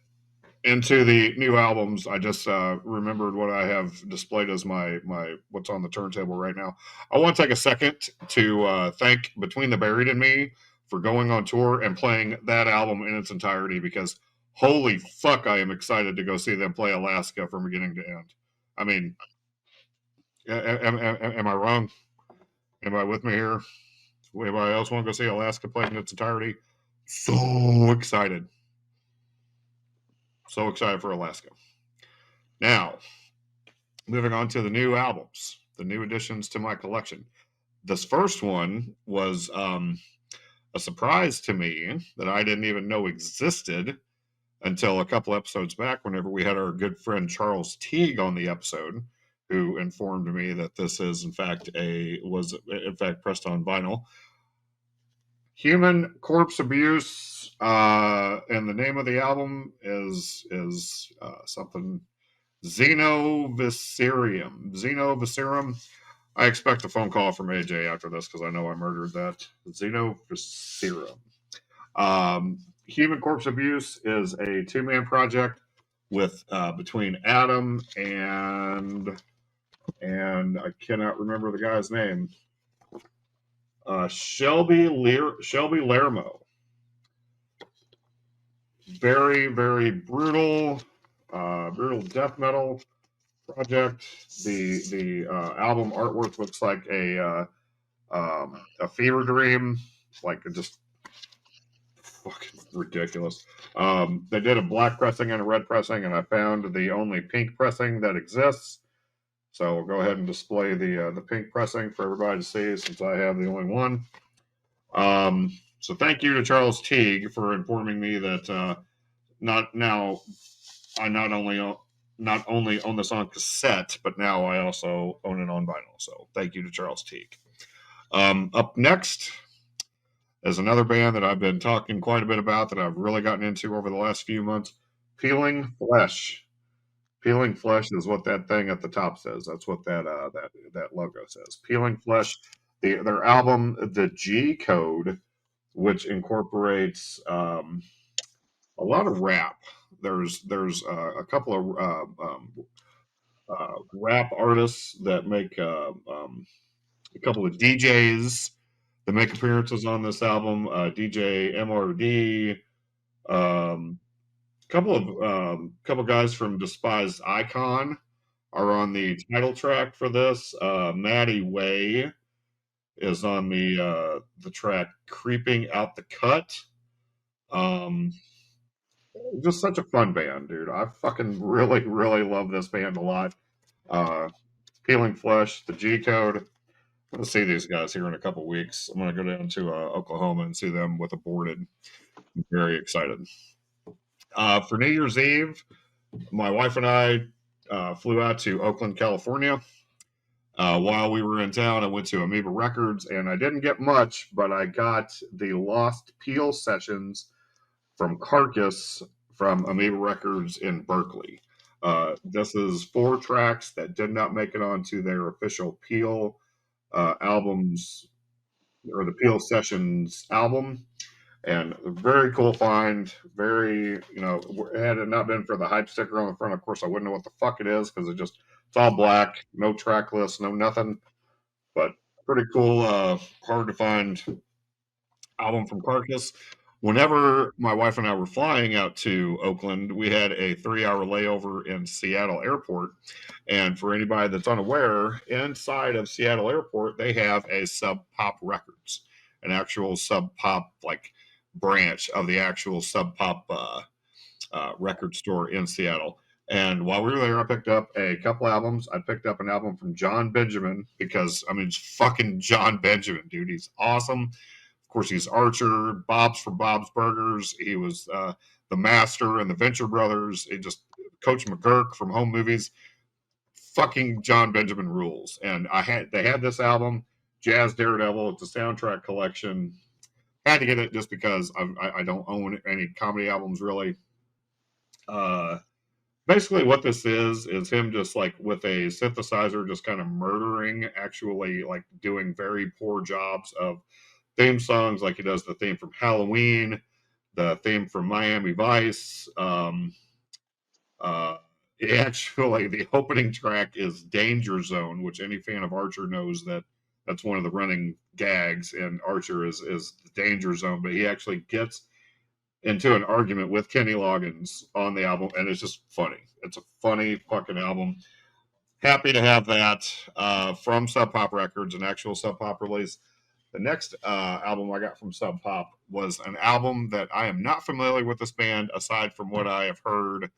into the new albums, I just remembered what I have displayed as my what's on the turntable right now. I want to take a second to thank Between the Buried and Me for going on tour and playing that album in its entirety, because holy fuck, I am excited to go see them play Alaska from beginning to end. I mean, am I wrong? Am I with me here? Anybody else want to go see Alaska play in its entirety? So excited. So excited for Alaska. Now, moving on to the new albums, the new additions to my collection. This first one was a surprise to me that I didn't even know existed until a couple episodes back, whenever we had our good friend Charles Teague on the episode, who informed me that this is was in fact pressed on vinyl. Human Corpse Abuse, and the name of the album is something Xenoviscerium. Xenoviscerium. I expect a phone call from AJ after this because I know I murdered that. Xenoviscerium. Human Corpse Abuse is a two-man project with between Adam and I cannot remember the guy's name. Shelby Lermo. Very, very brutal death metal project. The album artwork looks like a fever dream, like just fucking ridiculous. They did a black pressing and a red pressing, and I found the only pink pressing that exists. So we'll go ahead and display the pink pressing for everybody to see, since I have the only one. So thank you to Charles Teague for informing me that I not only own this on cassette, but now I also own it on vinyl. So thank you to Charles Teague. Up next is another band that I've been talking quite a bit about, that I've really gotten into over the last few months. Peeling Flesh. Peeling Flesh is what that thing at the top says. That's what that logo says. Peeling Flesh. Their album, The G Code, which incorporates a lot of rap. There's a couple of rap artists that make a couple of DJs that make appearances on this album. DJ MRD, couple guys from Despised Icon are on the title track for this. Maddie Way is on the track Creeping Out the Cut. Just such a fun band, dude. I fucking really, really love this band a lot. Peeling Flesh, The G Code. I'm going to see these guys here in a couple weeks. I'm going to go down to Oklahoma and see them with Aborted. I'm very excited. For New Year's Eve, my wife and I flew out to Oakland, California. While we were in town, I went to Amoeba Records, and I didn't get much, but I got the Lost Peel sessions from Carcass from Amoeba Records in Berkeley. This is 4 tracks that did not make it onto their official Peel albums, or the Peel Sessions album. And a very cool find. Very, had it not been for the hype sticker on the front, of course, I wouldn't know what the fuck it is, because it's all black, no track list, no nothing. But pretty cool, hard to find album from Carcass. Whenever my wife and I were flying out to Oakland, we had a 3-hour layover in Seattle Airport. And for anybody that's unaware, inside of Seattle Airport, they have a Sub Pop Records, an actual Sub Pop branch of the actual Sub Pop record store in Seattle. And while we were there, I picked up a couple albums. I picked up an album from John Benjamin, because it's fucking John Benjamin, dude. He's awesome. Of course, he's Archer, Bob's from Bob's Burgers. He was the Master and the Venture Brothers. Coach McGurk from Home Movies. Fucking John Benjamin rules. And they had this album, Jazz Daredevil. It's a soundtrack collection. Had to get it just because I don't own any comedy albums, really. Basically what this is him just with a synthesizer just kind of murdering, actually doing very poor jobs of theme songs. Like he does the theme from Halloween, the theme from Miami Vice. Actually, the opening track is Danger Zone, which any fan of Archer knows that's one of the running gags in Archer is the Danger Zone. But he actually gets into an argument with Kenny Loggins on the album, and it's just funny. It's a funny fucking album. Happy to have that from Sub Pop Records, an actual Sub Pop release. The next album I got from Sub Pop was an album that I am not familiar with this band aside from what I have heard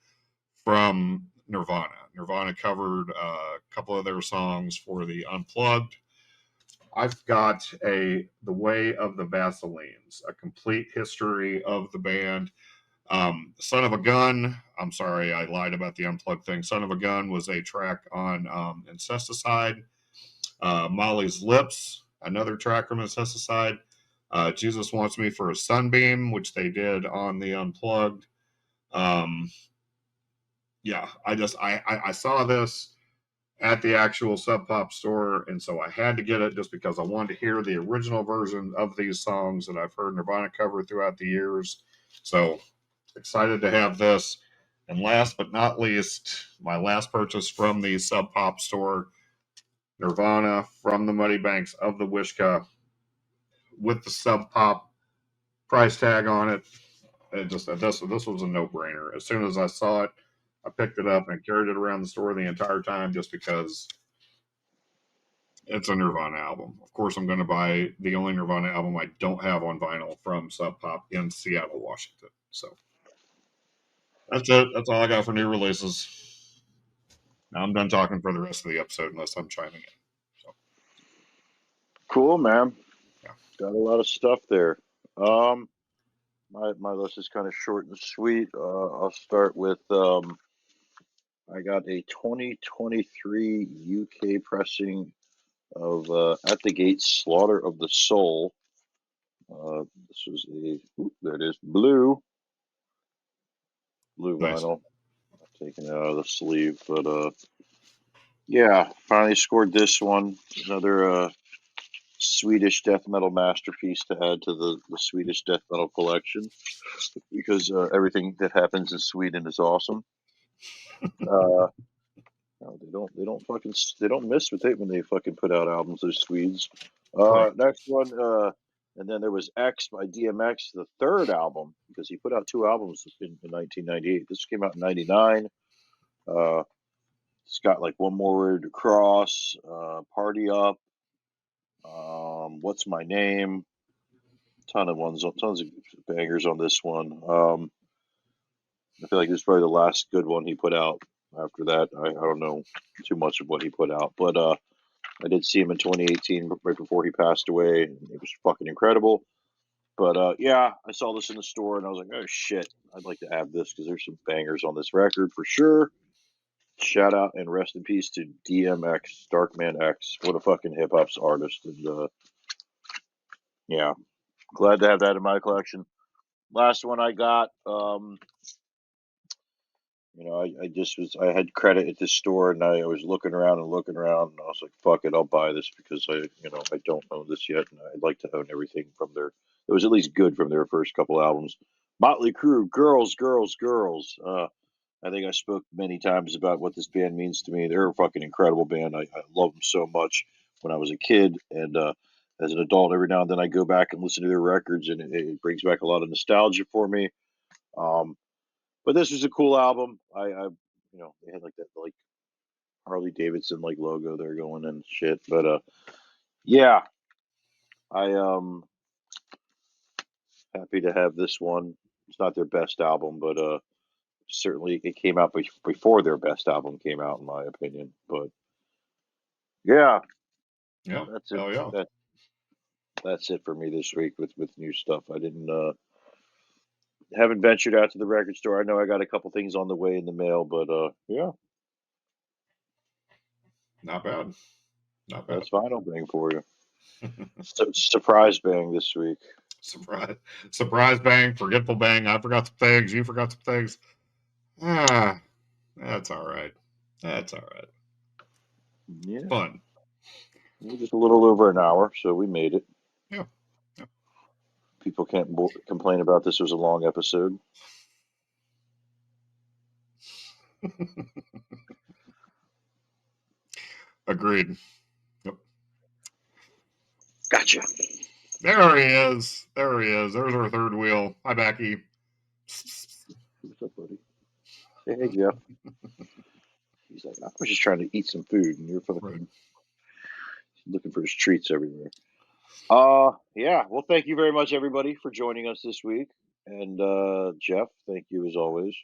from Nirvana. Nirvana covered a couple of their songs for the Unplugged. I've got The Way of the Vaselines, a complete history of the band. Son of a Gun, I'm sorry, I lied about the Unplugged thing. Son of a Gun was a track on Incesticide. Molly's Lips, another track from Incesticide. Jesus Wants Me for a Sunbeam, which they did on the Unplugged. Yeah, I saw this at the actual Sub Pop store, and so I had to get it just because I wanted to hear the original version of these songs that I've heard Nirvana cover throughout the years. So excited to have this. And last but not least, my last purchase from the Sub Pop store, Nirvana from the Muddy Banks of the Wishkah with the Sub Pop price tag on it. This was a no-brainer. As soon as I saw it, I picked it up and carried it around the store the entire time just because it's a Nirvana album. Of course, I'm going to buy the only Nirvana album I don't have on vinyl from Sub Pop in Seattle, Washington. So that's it. That's all I got for new releases. Now I'm done talking for the rest of the episode unless I'm chiming in. So. Cool, man. Yeah. Got a lot of stuff there. My list is kind of short and sweet. I'll start with I got a 2023 UK pressing of At the Gate Slaughter of the Soul. This was there it is, blue Nice. vinyl. I've taken it out of the sleeve, but yeah, finally scored this one. Another Swedish death metal masterpiece to add to the Swedish death metal collection, because everything that happens in Sweden is awesome. No, they don't miss with it when they fucking put out albums. Those Swedes. Right. Next one, and then there was X by DMX, the third album, because he put out two albums in 1998. This came out in '99. It's got like One More Word to Cross, Party Up, What's My Name, tons of bangers on this one. I feel like this is probably the last good one he put out. After that, I don't know too much of what he put out, but I did see him in 2018, right before he passed away, and it was fucking incredible. But yeah, I saw this in the store, and I was like, oh shit, I'd like to have this because there's some bangers on this record for sure. Shout out and rest in peace to DMX, Darkman X. What a fucking hip hop artist, and yeah, glad to have that in my collection. Last one I got, I had credit at this store, and I was looking around, and I was like, fuck it, I'll buy this because I don't own this yet, and I'd like to own everything from their. It was at least good from their first couple albums. Motley Crue, Girls, Girls, Girls. I think I spoke many times about what this band means to me. They're a fucking incredible band. I love them so much when I was a kid, and as an adult, every now and then I go back and listen to their records, and it brings back a lot of nostalgia for me. But this was a cool album. They had like that like Harley Davidson like logo there going and shit. But yeah, I happy to have this one. It's not their best album, but certainly it came out before their best album came out, in my opinion. But yeah, Yeah. that's it. Hell yeah. That's it for me this week with new stuff. I didn't haven't ventured out to the record store. I know I got a couple things on the way in the mail, but yeah, Not bad. Not bad. that's vinyl bang for you. Surprise bang this week. Surprise bang, forgetful bang. I forgot some things. You forgot some things. That's all right. That's all right. Yeah. Fun. We're just a little over an hour, so we made it. Yeah. People can't complain about this was a long episode. Agreed. Yep. Gotcha. There he is. There's our third wheel. Hi, Becky. What's up, buddy? Hey, Jeff. He's like, I was just trying to eat some food, and you're fucking Right. looking for his treats everywhere. Yeah. Well, thank you very much, everybody, for joining us this week. And Jeff, thank you as always.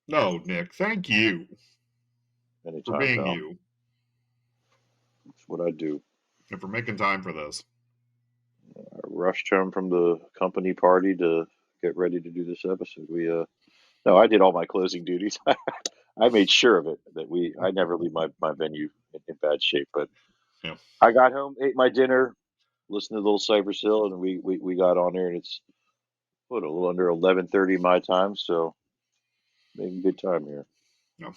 No, Nick, thank you for Anytime, being pal. you That's what I do. and for making time for this. I rushed home from the company party to get ready to do this episode. No, I did all my closing duties. I made sure of it that I never leave my venue in bad shape. But Yeah. I got home, ate my dinner, listened to Little Cypress Hill, and we got on there, and it's a little under 11:30 my time, so making good time here. No.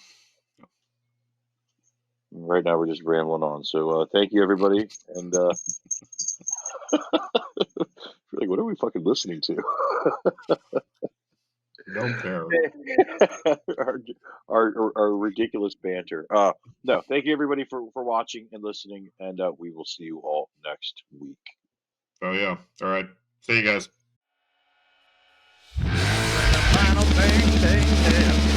Right now we're just rambling on. So thank you, everybody, and like, what are we fucking listening to? Don't care. our ridiculous banter. No, thank you, everybody, for watching and listening, and we will see you all next week. Oh, yeah. All right. See you guys. Final thing,